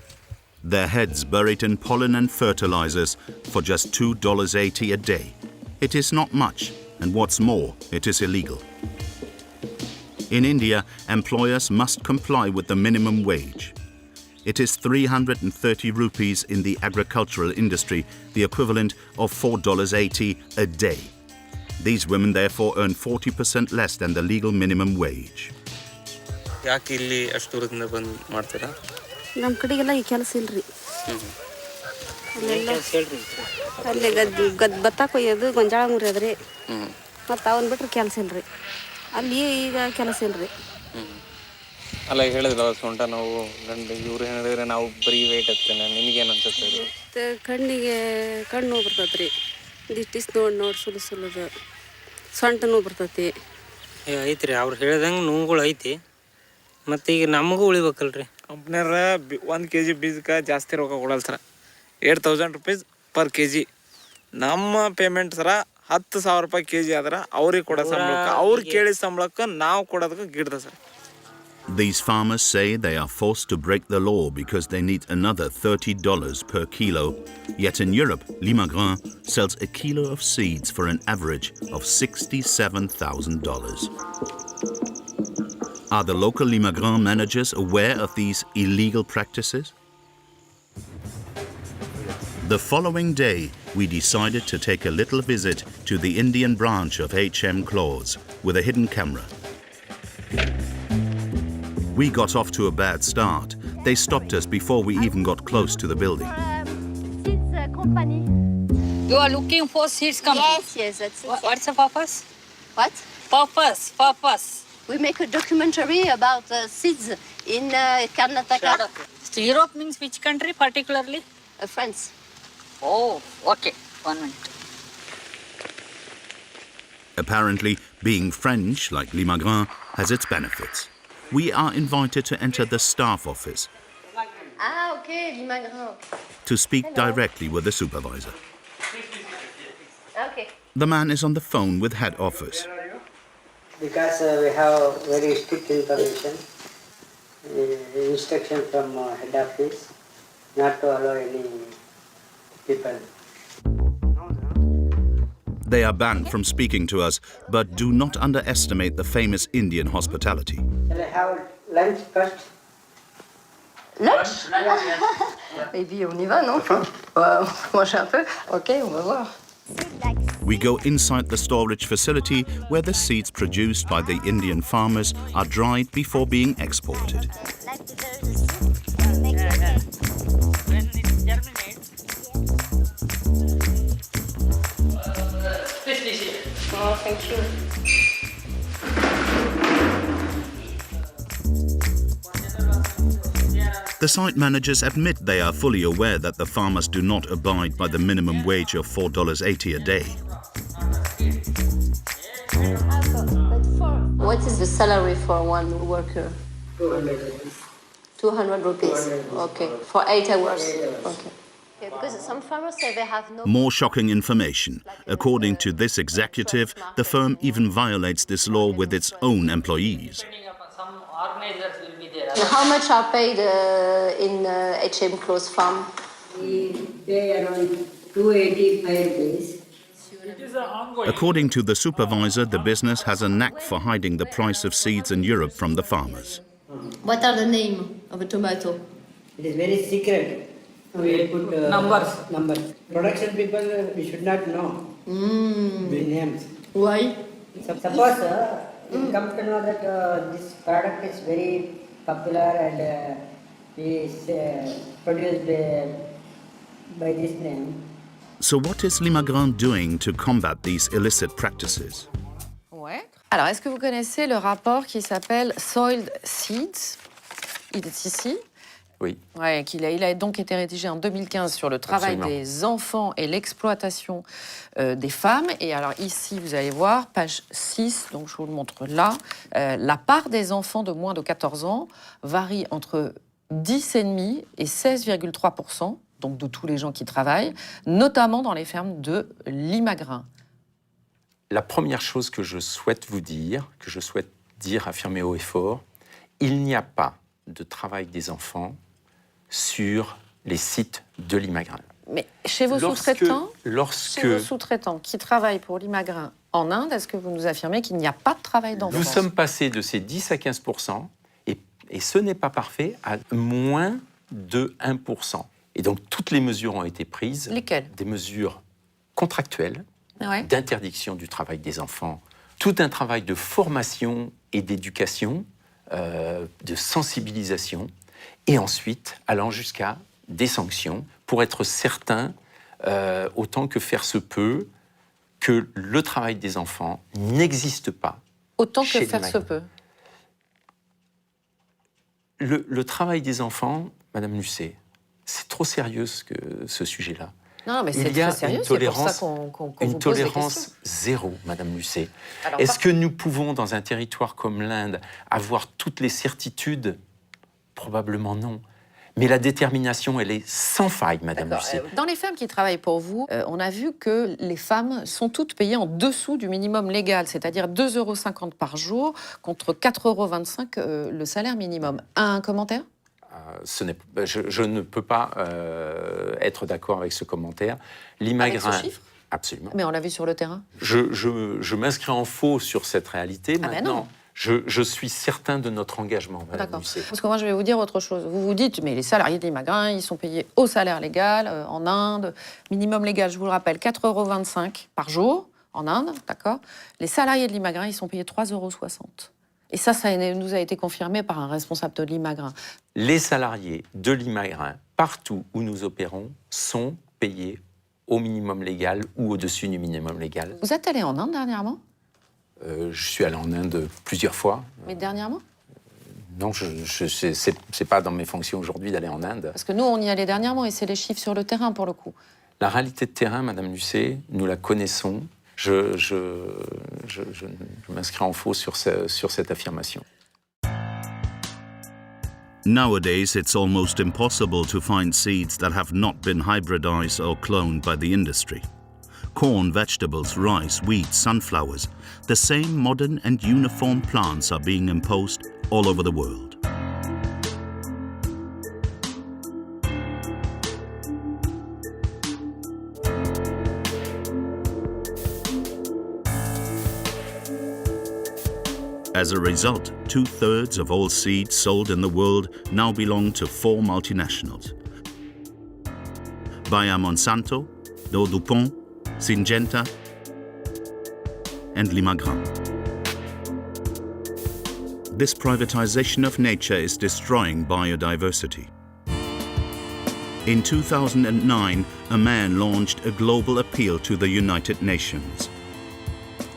[SPEAKER 1] Their heads buried in pollen and fertilizers for just $2.80 a day. It is not much, and what's more, it is illegal. In India, employers must comply with the minimum wage. It is 330 rupees in the agricultural industry, the equivalent of $4.80 a day. These women therefore earn 40% less than the legal minimum wage.
[SPEAKER 15] ಯಾಕೆ ಇಲ್ಲಿ ಅಷ್ಟು ದೂರದಿಂದ ಬಂದು ಮಾಡ್ತೀರಾ?
[SPEAKER 18] ನಮ್ಮ ಕಡೆಗೆಲ್ಲ ಈ ಕೆಲಸ ಇಲ್ರಿ. ಅಲ್ಲಿ ಗದ್ದು ಭತ್ತ ಕೊಯ್ಯೋದು, ಗೊಂಜಾಳ ಮುರಿಯೋದ್ರಿ, ಮತ್ತು ಅವನ್ನ ಬಿಟ್ರೆ ಕೆಲಸ ಇಲ್ರಿ. ಅಲ್ಲಿ ಈಗ ಕೆಲಸ ಇಲ್ರಿ.
[SPEAKER 15] ಅಲ್ಲ ಹೇಳಿದ್ರಲ್ಲ ಸೊಂಟ ನೋವು, ಗಂಡು ಇವ್ರು ಹೇಳಿದ್ರೆ ನಾವು ಬರೀ ವೇಟ್ ಹತ್ತೇನೆ, ನಿಮಗೇನು ಅನ್ಸುತ್ತೆ?
[SPEAKER 18] ಕಣ್ಣಿಗೆ ಕಣ್ಣು ನೋವು ಬರ್ತೈತ್ರಿ. ಇಷ್ಟಿಷ್ಟು ನೋಡಿ ಸುಲಿದು ಸೊಂಟ ನೋವು ಬರ್ತೈತಿ.
[SPEAKER 17] ಐತ್ರಿ, ಅವ್ರು ಹೇಳ್ದಂಗೆ ನೋವುಗಳು ಐತಿ. ಮತ್ತು ಈಗ ನಮಗೂ ಉಳಿಬೇಕಲ್ರಿ.
[SPEAKER 19] ಕಂಪ್ನಿಯವ್ರ 1 kg ಬೀಜಕ್ಕೆ ಜಾಸ್ತಿ ರೊಕ್ಕ ಕೊಡಲ್ಲ ಸರ. 8,000 rupees per kg. ನಮ್ಮ ಪೇಮೆಂಟ್ ಸರ 10,000 ರೂಪಾಯಿ kg ಆದ್ರೆ ಅವ್ರಿಗೆ ಕೊಡೋ ಸಂಬಳಕ್ಕೆ, ಅವ್ರು ಕೇಳಿದ ಸಂಬಳಕ್ಕೆ ನಾವು ಕೊಡೋದಕ್ಕೆ ಗಿಡ್ದ sir.
[SPEAKER 1] These farmers say they are forced to break the law because they need another $30 per kilo. Yet in Europe, Limagrain sells a kilo of seeds for an average of $67,000. Are the local Limagrain managers aware of these illegal practices? The following day, we decided to take a little visit to the Indian branch of HM Claws with a hidden camera. We got off to a bad start. They stopped us before we even got close to the building.
[SPEAKER 14] Company.
[SPEAKER 8] You are looking for seeds company?
[SPEAKER 12] Yes, that's it.
[SPEAKER 8] What's the purpose?
[SPEAKER 12] What?
[SPEAKER 8] Purpose.
[SPEAKER 12] We make a documentary about seeds in Karnataka.
[SPEAKER 8] Europe means which country particularly?
[SPEAKER 12] France.
[SPEAKER 8] Oh, okay. 1 minute.
[SPEAKER 1] Apparently, being French, like Limagrain, has its benefits. We are invited to enter the staff office
[SPEAKER 12] Okay, Limagrain.
[SPEAKER 1] to speak directly with the supervisor.
[SPEAKER 12] Okay.
[SPEAKER 1] The man is on the phone with head office.
[SPEAKER 20] Because we have very strict information, instruction from head office not to allow any people.
[SPEAKER 1] They are banned from speaking to us, but do not underestimate the famous Indian hospitality.
[SPEAKER 20] Shall I have lunch first?
[SPEAKER 5] Lunch? Et puis on y va, non? Manger un peu? Ok, on va voir.
[SPEAKER 1] We go inside the storage facility where the seeds produced by the Indian farmers are dried before being exported.
[SPEAKER 5] Oh, thank you.
[SPEAKER 1] The site managers admit they are fully aware that the farmers do not abide by the minimum wage of $4.80 a day.
[SPEAKER 12] What is the salary for one worker? 200 rupees. Okay. For 8 hours. Okay. Because some farmers say they have no.
[SPEAKER 1] More shocking information. According to this executive, the firm even violates this law with its own employees.
[SPEAKER 12] How much are paid in HM Close Farm?
[SPEAKER 20] We pay around 285 rupees.
[SPEAKER 1] According to the supervisor, the business has a knack for hiding the price of seeds in Europe from the farmers.
[SPEAKER 12] What are the name of a tomato?
[SPEAKER 20] It is very secret. We put numbers. Production people, we should not know the names.
[SPEAKER 12] Why?
[SPEAKER 20] Suppose we come to know that this product is very popular and is produced by this name.
[SPEAKER 1] So what is Limagrain doing to combat these illicit practices?
[SPEAKER 11] Ouais. Alors, est-ce que vous connaissez le rapport qui s'appelle Soiled Seeds? Il est ici.
[SPEAKER 10] Oui.
[SPEAKER 11] Ouais, il a donc été rédigé en 2015 sur le travail
[SPEAKER 10] Absolument.
[SPEAKER 11] des enfants et l'exploitation des femmes. Et alors ici, vous allez voir, page 6, donc je vous le montre là, la part des enfants de moins de 14 ans varie entre 10,5 et 16,3%, donc de tous les gens qui travaillent, notamment dans les fermes de Limagrin.
[SPEAKER 10] La première chose que je souhaite vous dire, affirmer haut et fort, il n'y a pas de travail des enfants sur les sites de Limagrin.
[SPEAKER 11] Mais chez vos sous-traitants, qui travaillent pour Limagrin en Inde, est-ce que vous nous affirmez qu'il n'y a pas de travail d'enfants?
[SPEAKER 10] Nous sommes passés de ces 10 à 15%, et ce n'est pas parfait, à moins de 1%. Et donc toutes les mesures ont été prises.
[SPEAKER 11] Lesquelles?
[SPEAKER 10] Des mesures contractuelles,
[SPEAKER 11] Ouais.
[SPEAKER 10] d'interdiction du travail des enfants, tout un travail de formation et d'éducation, de sensibilisation, et ensuite allant jusqu'à des sanctions pour être certain, autant que faire se peut, que le travail des enfants n'existe pas.
[SPEAKER 11] Autant que faire se peut.
[SPEAKER 10] Le travail des enfants, Madame Lucet, c'est trop sérieux ce sujet-là.
[SPEAKER 11] Non, mais c'est très sérieux, c'est pour ça qu'on vous pose des questions.
[SPEAKER 10] Une tolérance zéro, Madame Lucet.
[SPEAKER 11] Alors,
[SPEAKER 10] Est-ce que nous pouvons, dans un territoire comme l'Inde, avoir toutes les certitudes? Probablement non. Mais la détermination, elle est sans faille, Madame Lucet.
[SPEAKER 11] Dans les femmes qui travaillent pour vous, on a vu que les femmes sont toutes payées en dessous du minimum légal, c'est-à-dire 2,50 € par jour contre 4,25 € le salaire minimum. Un commentaire?
[SPEAKER 10] Je ne peux pas être d'accord avec ce commentaire. Limagrin,
[SPEAKER 11] avec ce chiffre?
[SPEAKER 10] Absolument.
[SPEAKER 11] Mais on l'a vu sur le terrain.
[SPEAKER 10] Je m'inscris en faux sur cette réalité.
[SPEAKER 11] Ah
[SPEAKER 10] Maintenant,
[SPEAKER 11] ben non.
[SPEAKER 10] je suis certain de notre engagement, Madame
[SPEAKER 11] D'accord.
[SPEAKER 10] Lucet.
[SPEAKER 11] Parce que moi, je vais vous dire autre chose. Vous vous dites, mais les salariés de Limagrin, ils sont payés au salaire légal en Inde. Minimum légal, je vous le rappelle, 4,25 € par jour en Inde, d'accord? Les salariés de Limagrin, ils sont payés 3,60 €. Et ça nous a été confirmé par un responsable de Limagrin.
[SPEAKER 10] Les salariés de Limagrin, partout où nous opérons, sont payés au minimum légal ou au-dessus du minimum légal.
[SPEAKER 11] Vous êtes allé en Inde dernièrement?
[SPEAKER 10] Je suis allé en Inde plusieurs fois.
[SPEAKER 11] Mais dernièrement?
[SPEAKER 10] Non, c'est pas dans mes fonctions aujourd'hui d'aller en Inde.
[SPEAKER 11] Parce que nous, on y allait dernièrement et c'est les chiffres sur le terrain pour le coup.
[SPEAKER 10] La réalité de terrain, Madame Lucet, nous la connaissons. Je m'inscris en faux sur cette affirmation.
[SPEAKER 1] Nowadays, it's almost impossible to find seeds that have not been hybridized or cloned by the industry. Corn, vegetables, rice, wheat, sunflowers, the same modern and uniform plants are being imposed all over the world. As a result, 2/3 of all seeds sold in the world now belong to 4 multinationals: Bayer Monsanto, Dow-Dupont, Syngenta, and Limagrin. This privatization of nature is destroying biodiversity. In 2009, a man launched a global appeal to the United Nations.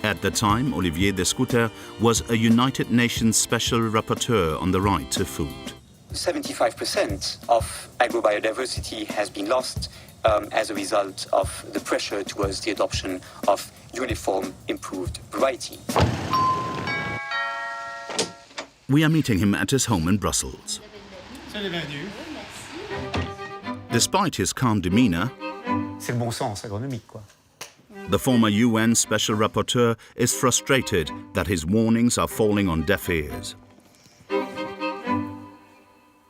[SPEAKER 1] At the time, Olivier Descouter was a United Nations Special Rapporteur on the right to food.
[SPEAKER 21] 75% of agrobiodiversity has been lost as a result of the pressure towards the adoption of uniform improved variety.
[SPEAKER 1] We are meeting him at his home in Brussels. Despite his calm demeanor,
[SPEAKER 22] c'est le bon sens agronomique, quoi.
[SPEAKER 1] The former UN Special Rapporteur is frustrated that his warnings are falling on deaf ears.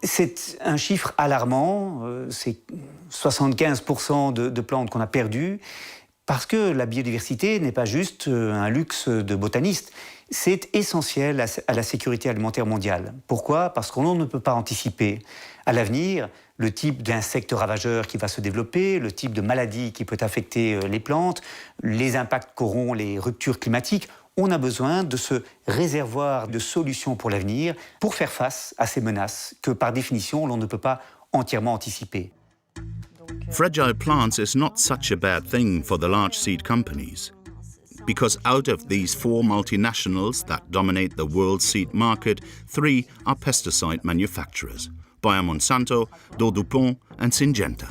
[SPEAKER 22] C'est un chiffre alarmant, c'est 75% de plantes qu'on a perdues, parce que la biodiversité n'est pas juste un luxe de botanistes, c'est essentiel à la sécurité alimentaire mondiale. Pourquoi? Parce qu'on ne peut pas anticiper à l'avenir le type d'insectes ravageurs qui va se développer, le type de maladie qui peut affecter les plantes, les impacts qu'auront les ruptures climatiques. On a besoin de ce réservoir de solutions pour l'avenir pour faire face à ces menaces que, par définition, l'on ne peut pas entièrement anticiper.
[SPEAKER 1] Fragile plants is not such a bad thing for the large seed companies, because out of these 4 multinationals that dominate the world seed market, 3 are pesticide manufacturers, Bayer Monsanto, Dow-Dupont and Syngenta.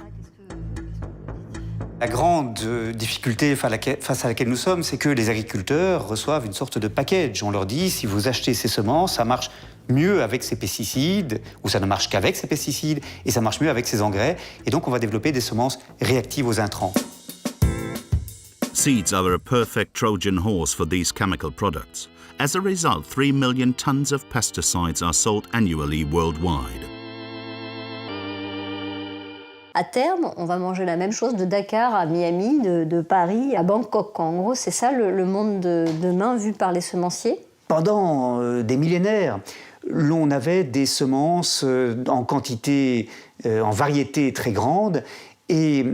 [SPEAKER 22] La grande difficulté face à laquelle nous sommes, c'est que les agriculteurs reçoivent une sorte de package. On leur dit, si vous achetez ces semences, ça marche mieux avec ces pesticides, ou ça ne marche qu'avec ces pesticides, et ça marche mieux avec ces engrais. Et donc, on va développer des semences réactives aux intrants.
[SPEAKER 1] Seeds are a perfect Trojan horse for these chemical products. As a result, 3 million tons of pesticides are sold annually worldwide.
[SPEAKER 5] À terme, on va manger la même chose de Dakar à Miami, de Paris à Bangkok. En gros, c'est ça le monde de demain vu par les semenciers.
[SPEAKER 22] Pendant des millénaires, l'on avait des semences en quantité, en variété très grande, et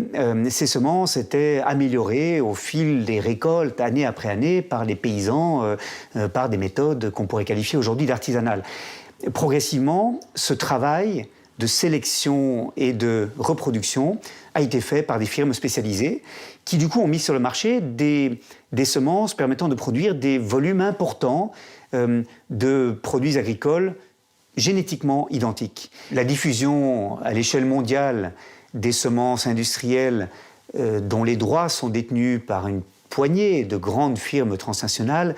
[SPEAKER 22] ces semences étaient améliorées au fil des récoltes, année après année, par les paysans, par des méthodes qu'on pourrait qualifier aujourd'hui d'artisanales. Progressivement, ce travail de sélection et de reproduction a été fait par des firmes spécialisées qui, du coup, ont mis sur le marché des semences permettant de produire des volumes importants de produits agricoles génétiquement identiques. La diffusion à l'échelle mondiale des semences industrielles dont les droits sont détenus par une poignée de grandes firmes transnationales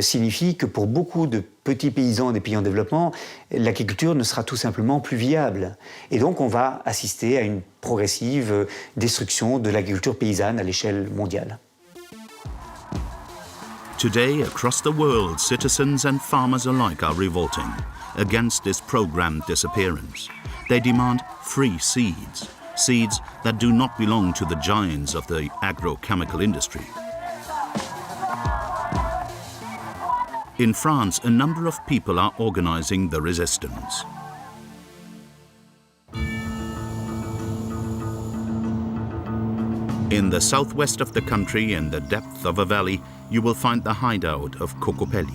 [SPEAKER 22] signifie que pour beaucoup de petits paysans des pays en développement, l'agriculture ne sera tout simplement plus viable. Et donc on va assister à une progressive destruction de l'agriculture paysanne à l'échelle mondiale.
[SPEAKER 1] Today, across the world, citizens and farmers alike are revolting against this programmed disappearance. They demand free seeds, seeds that do not belong to the giants of the agrochemical industry. In France, a number of people are organizing the resistance. In the southwest of the country, in the depth of a valley, you will find the hideout of Cocopelli.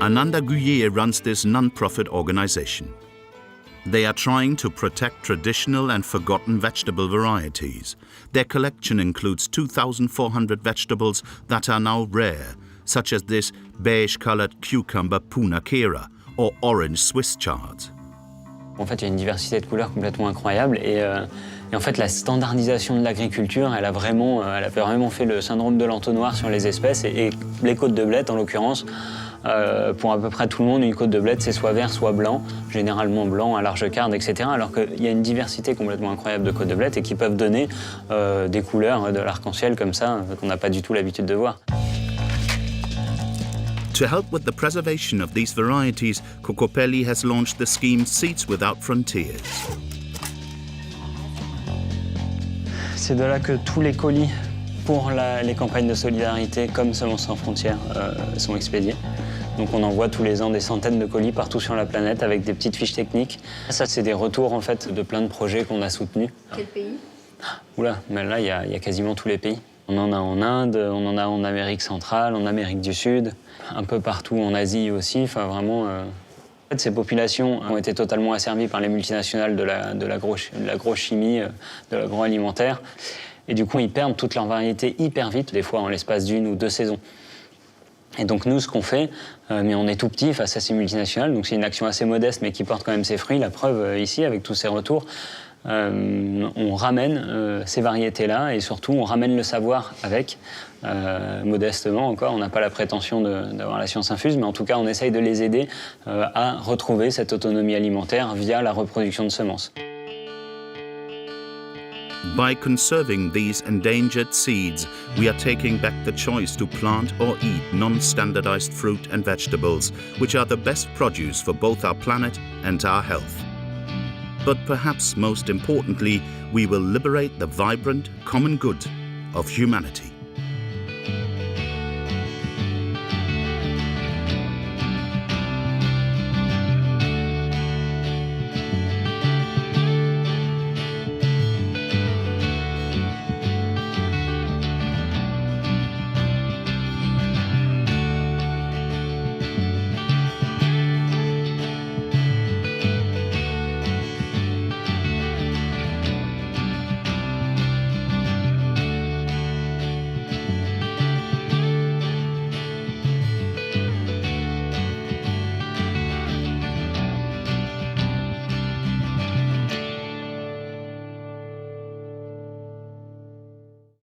[SPEAKER 1] Ananda Guyer runs this non-profit organization. They are trying to protect traditional and forgotten vegetable varieties. Their collection includes 2,400 vegetables that are now rare, such as this beige-colored cucumber Puna Kera or orange Swiss chard.
[SPEAKER 2] En fait, il y a une diversité de couleurs complètement incroyable et en fait, la standardisation de l'agriculture, elle a vraiment fait le syndrome de l'entonnoir sur les espèces et les côtes de blettes, en l'occurrence, pour à peu près tout le monde, une côte de blette, c'est soit vert, soit blanc, généralement blanc à large carde, etc. Alors qu'il y a une diversité complètement incroyable de côtes de blette et qui peuvent donner des couleurs de l'arc-en-ciel comme ça, qu'on n'a pas du tout l'habitude de voir.
[SPEAKER 1] To help with the preservation of these varieties, Cocopelli has launched the scheme Seeds Without Frontiers.
[SPEAKER 2] C'est de là que tous les colis pour les campagnes de solidarité comme Semences sans frontières sont expédiés. Donc on envoie tous les ans des centaines de colis partout sur la planète avec des petites fiches techniques. Ça, c'est des retours en fait de plein de projets qu'on a soutenus.
[SPEAKER 5] Quel pays?
[SPEAKER 2] Oula, mais là, il y a quasiment tous les pays. On en a en Inde, on en a en Amérique centrale, en Amérique du Sud, un peu partout en Asie aussi. Enfin, vraiment, en fait, ces populations ont été totalement asservies par les multinationales de l'agrochimie, de l'agroalimentaire. Et du coup, ils perdent toute leur variété hyper vite, des fois en l'espace d'1 ou 2 saisons. Et donc nous, ce qu'on fait, mais on est tout petit face à ces multinationales, donc c'est une action assez modeste, mais qui porte quand même ses fruits. La preuve ici, avec tous ces retours, on ramène ces variétés-là et surtout on ramène le savoir avec, modestement encore. On n'a pas la prétention d'avoir la science infuse, mais en tout cas on essaye de les aider à retrouver cette autonomie alimentaire via la reproduction de semences.
[SPEAKER 1] By conserving these endangered seeds, we are taking back the choice to plant or eat non-standardized fruit and vegetables, which are the best produce for both our planet and our health. But perhaps most importantly, we will liberate the vibrant common good of humanity.